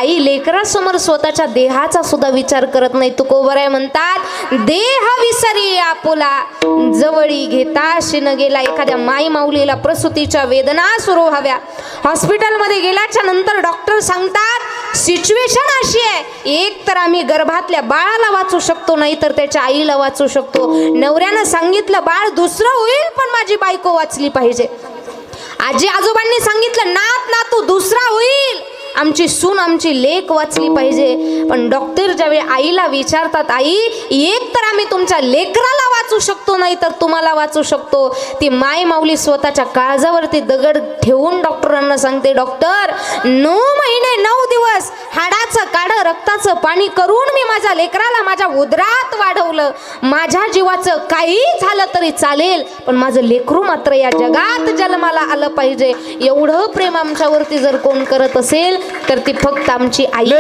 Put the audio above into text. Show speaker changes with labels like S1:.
S1: आई लेकरासमोर स्वतःच्या देहाचा सुद्धा विचार करत नाही. तुकोबराय म्हणतात, देह विसरी आपुला जवळी घेता शिन गेला. एखाद्या माई माऊलीला प्रसूतीच्या वेदना सुरू व्हाव्या, हॉस्पिटलमध्ये गेल्याच्या नंतर डॉक्टर सांगतात सिच्युएशन अशी आहे, एक तर आम्ही गर्भातल्या बाळाला वाचू शकतो, नाही तर त्याच्या आईला वाचू शकतो. नवऱ्यानं सांगितलं बाळ दुसरं होईल पण माझी बायको वाचली पाहिजे. आजी आजोबांनी सांगितलं नात नातू दुसरा होईल, आमची सून आमची लेक वाचली पाहिजे. पण डॉक्टर ज्यावेळी आईला विचारतात, आई एक तर आम्ही तुमच्या लेकराला वाचू शकतो, नाही तर तुम्हाला वाचू शकतो, ती माय माऊली स्वतःच्या काळजावरती दगड ठेवून डॉक्टरांना सांगते, डॉक्टर 9 महिने 9 दिवस हाडाचं काढं रक्ताचं पाणी करून मी माझ्या लेकराला माझ्या उदरात वाढवलं. माझ्या जीवाचं काही झालं तरी चालेल, पण माझं लेकरू मात्र या जगात जन्माला आलं पाहिजे. एवढं प्रेम आमच्यावरती जर कोण करत असेल तर ती फक्त आमची आई.